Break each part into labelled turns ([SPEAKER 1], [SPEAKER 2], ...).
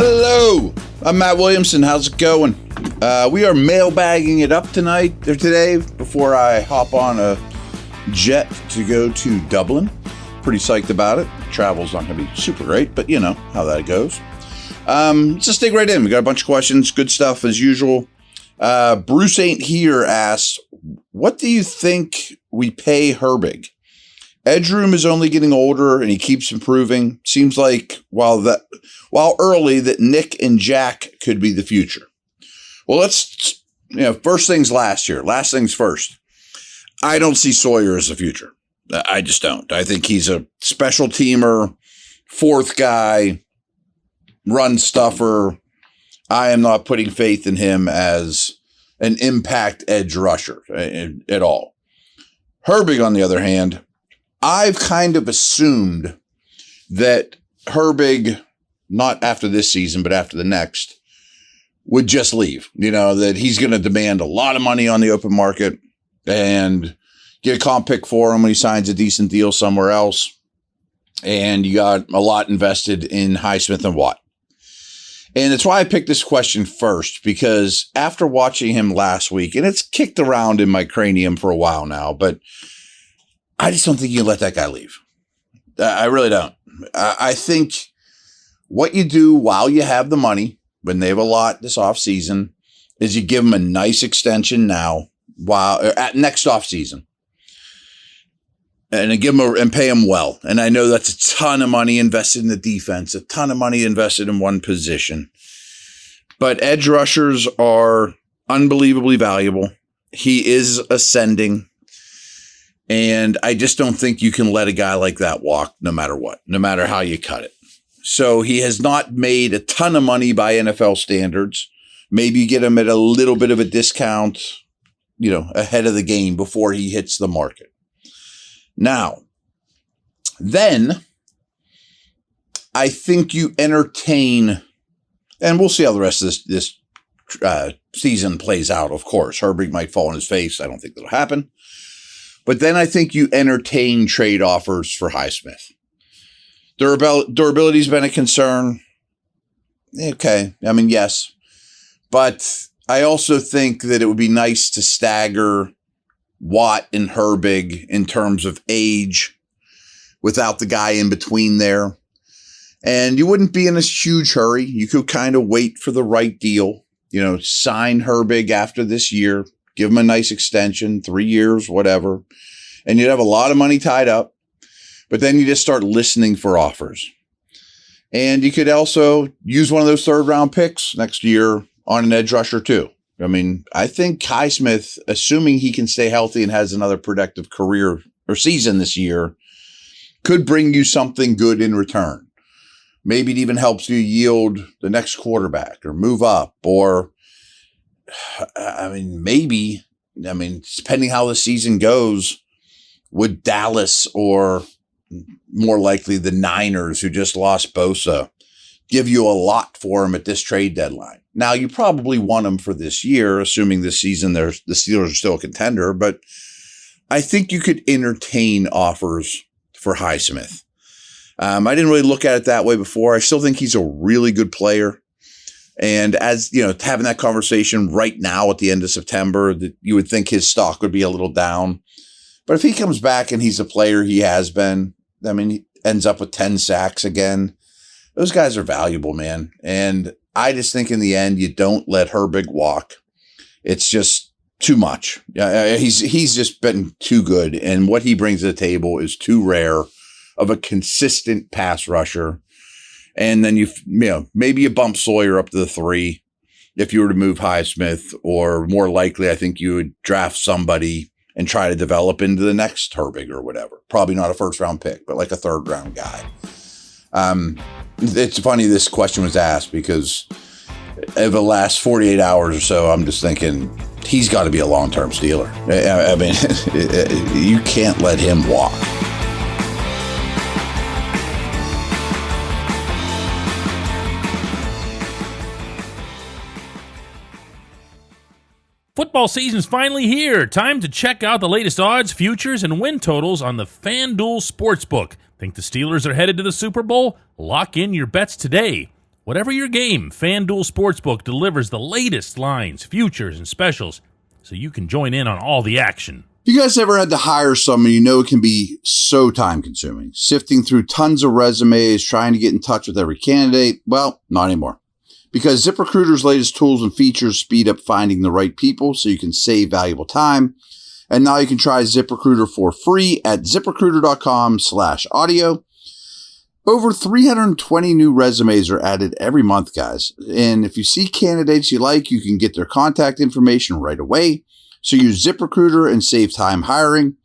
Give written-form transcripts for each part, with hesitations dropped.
[SPEAKER 1] Hello, I'm Matt Williamson. How's it going? We are mailbagging it up today before I hop on a jet to go to Dublin. Pretty psyched about it. Travel's not going to be super great, but you know how that goes. Let's just dig right in. We got a bunch of questions. Good stuff as usual. Bruce Ain't Here asks, what do you think we pay Herbig? Edge room is only getting older and he keeps improving. Seems like while early that Nick and Jack could be the future. Well, first things last things first. I don't see Sawyer as the future. I just don't. I think he's a special teamer, fourth guy, run stuffer. I am not putting faith in him as an impact edge rusher at all. Herbig, on the other hand, I've kind of assumed that Herbig, not after this season, but after the next, would just leave. You know, that he's going to demand a lot of money on the open market and get a comp pick for him when he signs a decent deal somewhere else. And you got a lot invested in Highsmith and Watt. And that's why I picked this question first, because after watching him last week, and it's kicked around in my cranium for a while now, but I just don't think you can let that guy leave. I really don't. I think what you do while you have the money, when they have a lot this offseason, is you give him a nice extension now at next offseason. And give him and pay him well. And I know that's a ton of money invested in the defense, a ton of money invested in one position. But edge rushers are unbelievably valuable. He is ascending. And I just don't think you can let a guy like that walk no matter what, no matter how you cut it. So he has not made a ton of money by NFL standards. Maybe you get him at a little bit of a discount, ahead of the game before he hits the market. Now, then I think you entertain, and we'll see how the rest of this season plays out, of course. Herbig might fall on his face. I don't think that'll happen. But then I think you entertain trade offers for Highsmith. Durability's been a concern. Okay. I mean, yes. But I also think that it would be nice to stagger Watt and Herbig in terms of age without the guy in between there. And you wouldn't be in a huge hurry. You could kind of wait for the right deal. Sign Herbig after this year. Give him a nice extension, 3 years, whatever. And you'd have a lot of money tied up. But then you just start listening for offers. And you could also use one of those third-round picks next year on an edge rusher too. I mean, I think Highsmith, assuming he can stay healthy and has another productive career or season this year, could bring you something good in return. Maybe it even helps you yield the next quarterback or move up, or maybe, depending how the season goes, would Dallas or more likely the Niners, who just lost Bosa, give you a lot for him at this trade deadline? Now, you probably want him for this year, assuming this season the Steelers are still a contender, but I think you could entertain offers for Highsmith. I didn't really look at it that way before. I still think he's a really good player. And as, having that conversation right now at the end of September, that you would think his stock would be a little down. But if he comes back and he's a player he has been, he ends up with 10 sacks again. Those guys are valuable, man. And I just think in the end, you don't let Herbig walk. It's just too much. He's just been too good. And what he brings to the table is too rare of a consistent pass rusher. And then maybe you bump Sawyer up to the 3 if you were to move Highsmith, or more likely, I think you would draft somebody and try to develop into the next Herbig or whatever. Probably not a first-round pick, but like a third-round guy. It's funny this question was asked because over the last 48 hours or so, I'm just thinking he's got to be a long-term Steeler. You can't let him walk.
[SPEAKER 2] Football season's finally here. Time to check out the latest odds, futures, and win totals on the FanDuel Sportsbook. Think the Steelers are headed to the Super Bowl? Lock in your bets today. Whatever your game, FanDuel Sportsbook delivers the latest lines, futures, and specials so you can join in on all the action.
[SPEAKER 1] You guys ever had to hire someone you know it can be so time-consuming? Sifting through tons of resumes, trying to get in touch with every candidate? Well, not anymore. Because ZipRecruiter's latest tools and features speed up finding the right people so you can save valuable time. And now you can try ZipRecruiter for free at ZipRecruiter.com/audio. Over 320 new resumes are added every month, guys. And if you see candidates you like, you can get their contact information right away. So use ZipRecruiter and save time hiring.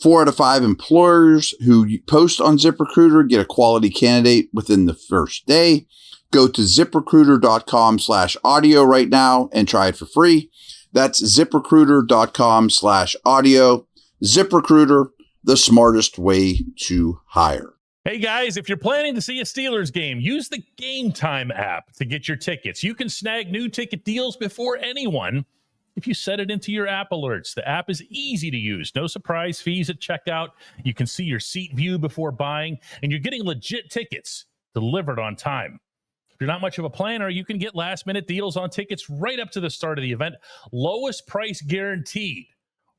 [SPEAKER 1] 4 out of 5 employers who post on ZipRecruiter get a quality candidate within the first day. Go to ZipRecruiter.com/audio right now and try it for free. That's ZipRecruiter.com/audio. ZipRecruiter, the smartest way to hire.
[SPEAKER 2] Hey guys, if you're planning to see a Steelers game, use the Game Time app to get your tickets. You can snag new ticket deals before anyone if you set it into your app alerts. The app is easy to use. No surprise fees at checkout. You can see your seat view before buying, and you're getting legit tickets delivered on time. If you're not much of a planner, you can get last-minute deals on tickets right up to the start of the event. Lowest price guaranteed,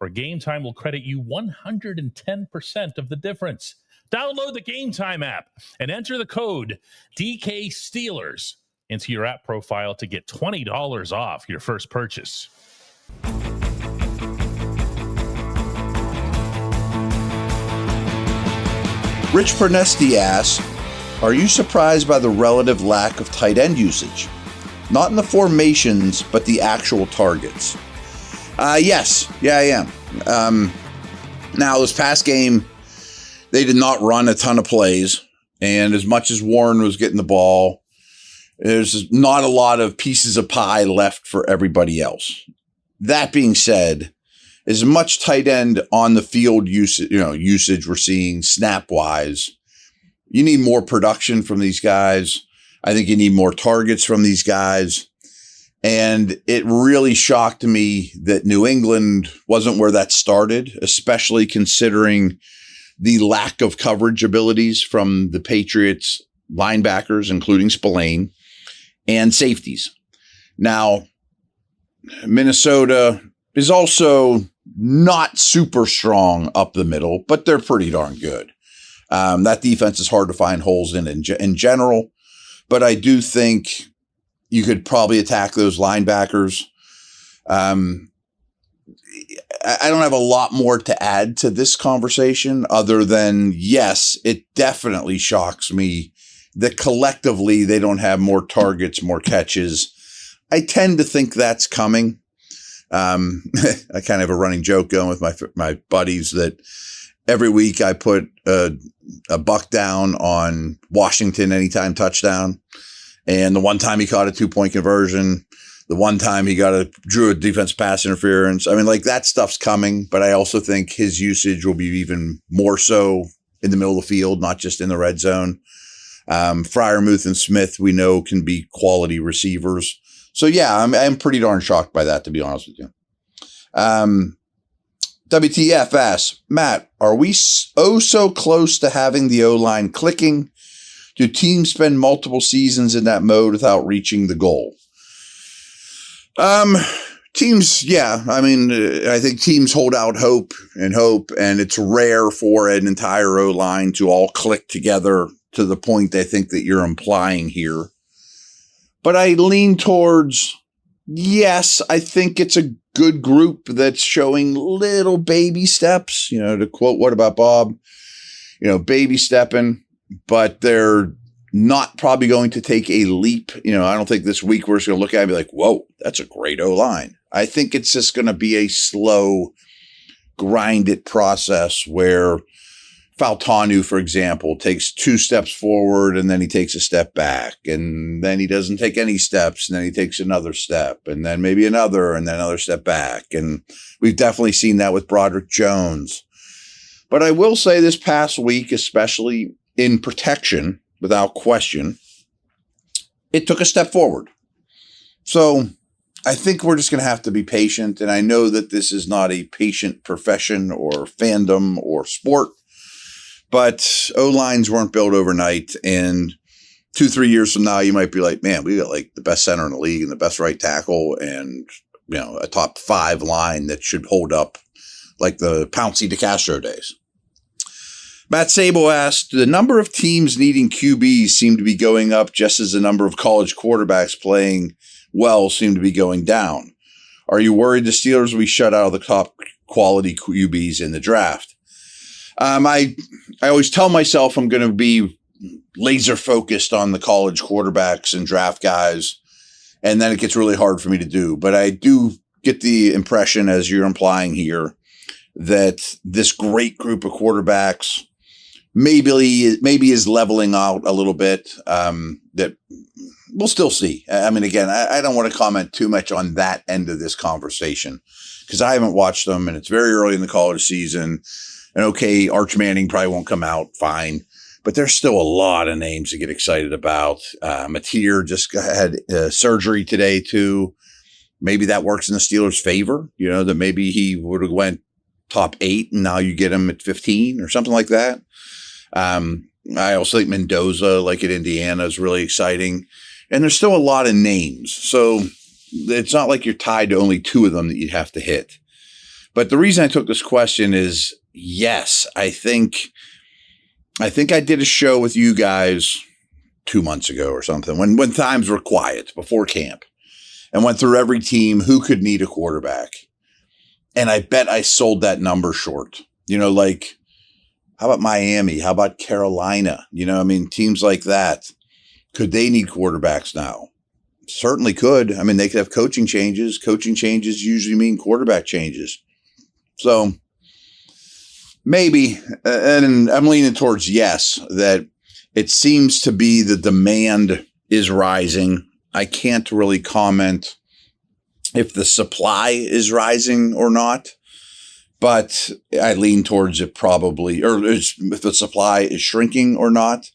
[SPEAKER 2] or Game Time will credit you 110% of the difference. Download the Game Time app and enter the code DK Steelers into your app profile to get $20 off your first purchase.
[SPEAKER 1] Rich Pernesti asks, are you surprised by the relative lack of tight end usage? Not in the formations, but the actual targets. Yes. Yeah, I am. Now, this past game, they did not run a ton of plays. And as much as Warren was getting the ball, there's not a lot of pieces of pie left for everybody else. That being said, as much tight end on the field usage we're seeing snap wise, you need more production from these guys. I think you need more targets from these guys. And it really shocked me that New England wasn't where that started, especially considering the lack of coverage abilities from the Patriots linebackers, including Spillane, and safeties. Now, Minnesota is also not super strong up the middle, but they're pretty darn good. That defense is hard to find holes in general, but I do think you could probably attack those linebackers. I don't have a lot more to add to this conversation other than, yes, it definitely shocks me that collectively they don't have more targets, more catches. I tend to think that's coming. I kind of have a running joke going with my buddies that every week I put a buck down on Washington anytime touchdown. And the one time he caught a 2-point conversion, the one time he drew a defense pass interference. I mean, like, that stuff's coming, but I also think his usage will be even more so in the middle of the field, not just in the red zone. Freiermuth and Smith, we know, can be quality receivers. So yeah, I'm pretty darn shocked by that, to be honest with you. WTF asks, Matt, are we so close to having the O-line clicking? Do teams spend multiple seasons in that mode without reaching the goal? Teams, yeah. I mean, I think teams hold out hope, and it's rare for an entire O-line to all click together to the point I think that you're implying here. But I lean towards, yes, I think it's a good group that's showing little baby steps, to quote What About Bob, baby stepping, but they're not probably going to take a leap. I don't think this week we're just going to look at it and be like, whoa, that's a great O-line. I think it's just going to be a slow, grinded process where Faltanu, for example, takes 2 steps forward and then he takes a step back, and then he doesn't take any steps, and then he takes another step, and then maybe another, and then another step back. And we've definitely seen that with Broderick Jones. But I will say this past week, especially in protection, without question, it took a step forward. So I think we're just going to have to be patient. And I know that this is not a patient profession or fandom or sport, but O-lines weren't built overnight. And 2-3 years from now, you might be like, man, we got like the best center in the league and the best right tackle and, a top 5 line that should hold up like the Pouncey DeCastro days. Matt Sable asked, the number of teams needing QBs seem to be going up just as the number of college quarterbacks playing well seem to be going down. Are you worried the Steelers will be shut out of the top quality QBs in the draft? I always tell myself I'm going to be laser focused on the college quarterbacks and draft guys, and then it gets really hard for me to do. But I do get the impression, as you're implying here, that this great group of quarterbacks maybe is leveling out a little bit. That we'll still see. I mean, again, I don't want to comment too much on that end of this conversation because I haven't watched them, and it's very early in the college season. And okay, Arch Manning probably won't come out, fine. But there's still a lot of names to get excited about. Mateer just had surgery today too. Maybe that works in the Steelers' favor, that maybe he would have went top 8 and now you get him at 15 or something like that. I also think Mendoza, like at Indiana, is really exciting. And there's still a lot of names. So it's not like you're tied to only 2 of them that you'd have to hit. But the reason I took this question is, yes, I think I did a show with you guys 2 months ago or something when times were quiet before camp and went through every team who could need a quarterback. And I bet I sold that number short. Like, how about Miami? How about Carolina? Teams like that. Could they need quarterbacks now? Certainly could. I mean, they could have coaching changes. Coaching changes usually mean quarterback changes. So maybe, and I'm leaning towards yes, that it seems to be the demand is rising. I can't really comment if the supply is rising or not, but I lean towards it probably, or if the supply is shrinking or not.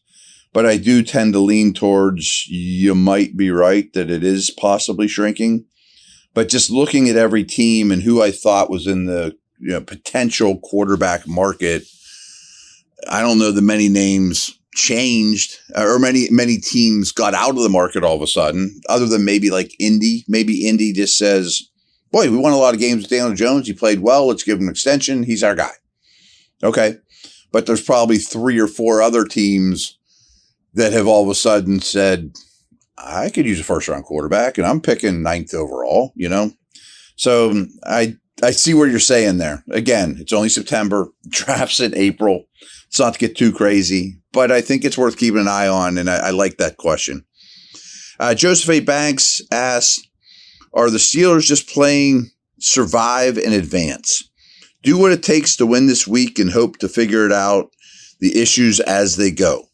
[SPEAKER 1] But I do tend to lean towards you might be right that it is possibly shrinking. But just looking at every team and who I thought was in the potential quarterback market, I don't know that many names changed or many teams got out of the market all of a sudden, other than maybe like Indy. Maybe Indy just says, boy, we won a lot of games with Daniel Jones. He played well. Let's give him an extension. He's our guy. Okay. But there's probably 3 or 4 other teams that have all of a sudden said, I could use a first-round quarterback, and I'm picking 9th overall, So I see where you're saying there. Again, it's only September. Draft's in April. It's not to get too crazy, but I think it's worth keeping an eye on, and I like that question. Joseph A. Banks asks, are the Steelers just playing survive and advance? Do what it takes to win this week and hope to figure it out, the issues as they go.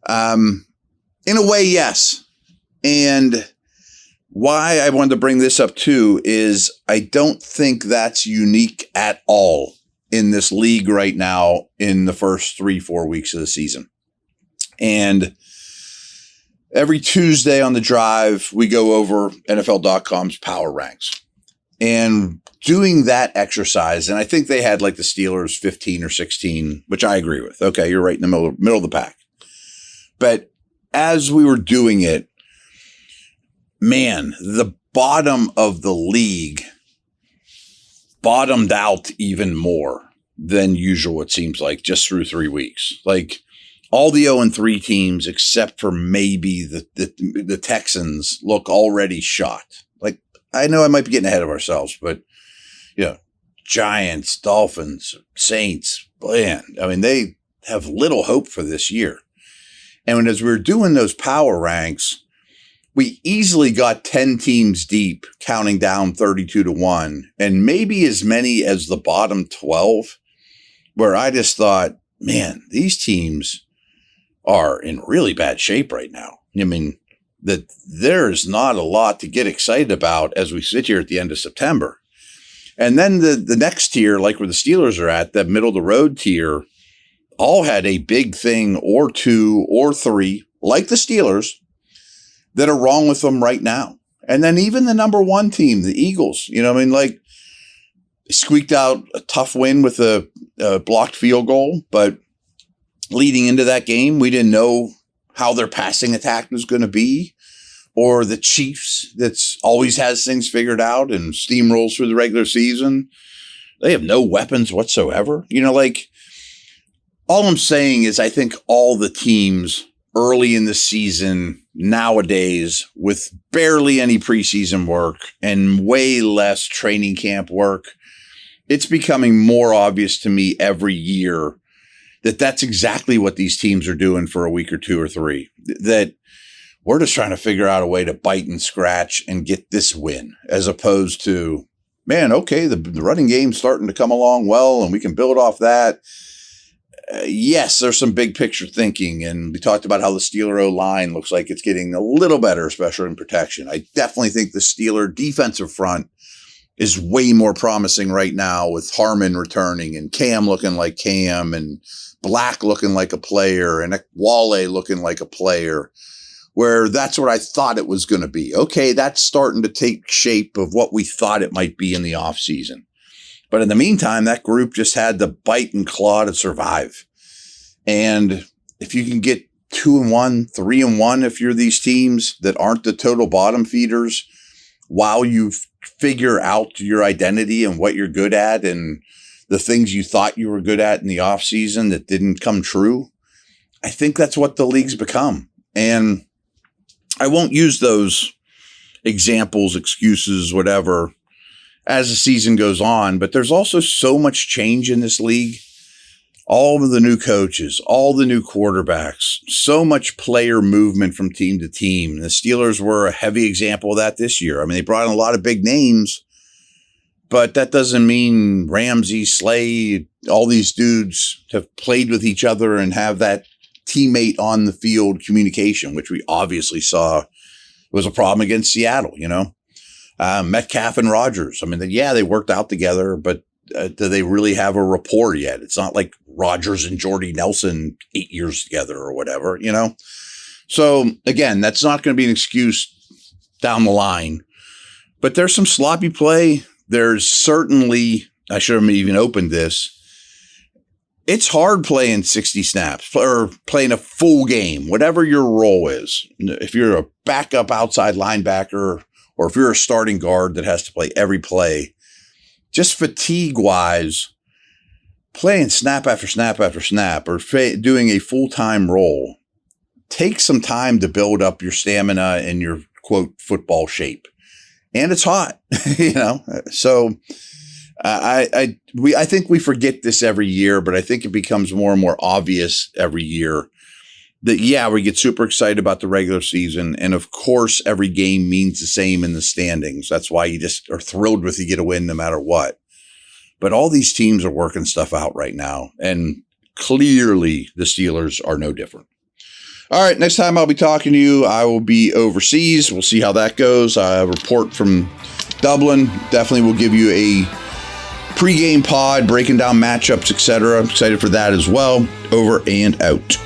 [SPEAKER 1] In a way, yes. And why I wanted to bring this up too is I don't think that's unique at all in this league right now in the first 3-4 weeks of the season. And every Tuesday on the drive, we go over NFL.com's power ranks. And doing that exercise, and I think they had like the Steelers 15 or 16, which I agree with. Okay, you're right in the middle of the pack. But as we were doing it, man, the bottom of the league bottomed out even more than usual, it seems like, just through 3 weeks. Like all the 0-3 teams, except for maybe the Texans, look already shot. Like, I know I might be getting ahead of ourselves, but, Giants, Dolphins, Saints, man, I mean, they have little hope for this year. And as we were doing those power ranks, we easily got 10 teams deep, counting down 32-1, and maybe as many as the bottom 12, where I just thought, man, these teams are in really bad shape right now. I mean, that there's not a lot to get excited about as we sit here at the end of September. And then the next tier, like where the Steelers are at, that middle of the road tier, all had a big thing or 2 or 3, like the Steelers, that are wrong with them right now. And then even the number 1 team, the Eagles, like squeaked out a tough win with a blocked field goal. But leading into that game, we didn't know how their passing attack was going to be, or the Chiefs that's always has things figured out and steamrolls through the regular season. They have no weapons whatsoever. All I'm saying is I think all the teams early in the season nowadays, with barely any preseason work and way less training camp work, it's becoming more obvious to me every year that that's exactly what these teams are doing for a week or two or three, that we're just trying to figure out a way to bite and scratch and get this win, as opposed to, man, okay, the running game's starting to come along well and we can build off that. Yes, there's some big picture thinking, and we talked about how the Steeler O-line looks like it's getting a little better, especially in protection. I definitely think the Steeler defensive front is way more promising right now, with Harmon returning and Cam looking like Cam and Black looking like a player and Wale looking like a player, where that's what I thought it was going to be. Okay, that's starting to take shape of what we thought it might be in the offseason. But in the meantime, that group just had to bite and claw to survive. And if you can get 2-1, 3-1, if you're these teams that aren't the total bottom feeders, while you figure out your identity and what you're good at and the things you thought you were good at in the offseason that didn't come true, I think that's what the league's become. And I won't use those examples, excuses, whatever, as the season goes on, but there's also so much change in this league. All of the new coaches, all the new quarterbacks, so much player movement from team to team. The Steelers were a heavy example of that this year. I mean, they brought in a lot of big names, but that doesn't mean Ramsey, Slay, all these dudes have played with each other and have that teammate on the field communication, which we obviously saw was a problem against Seattle, Metcalf and Rodgers. I mean, they worked out together, but do they really have a rapport yet? It's not like Rodgers and Jordy Nelson 8 years together or whatever, So again, that's not going to be an excuse down the line, but there's some sloppy play. There's certainly, I should have even opened this. It's hard playing 60 snaps or playing a full game, whatever your role is. If you're a backup outside linebacker, or if you're a starting guard that has to play every play, just fatigue-wise, playing snap after snap after snap or doing a full-time role takes some time to build up your stamina and your, quote, football shape. And it's hot, So I think we forget this every year, but I think it becomes more and more obvious every year that, we get super excited about the regular season. And of course, every game means the same in the standings. That's why you just are thrilled with you get a win no matter what. But all these teams are working stuff out right now. And clearly the Steelers are no different. All right. Next time I'll be talking to you, I will be overseas. We'll see how that goes. A report from Dublin. Definitely will give you a pregame pod, breaking down matchups, etc. I'm excited for that as well. Over and out.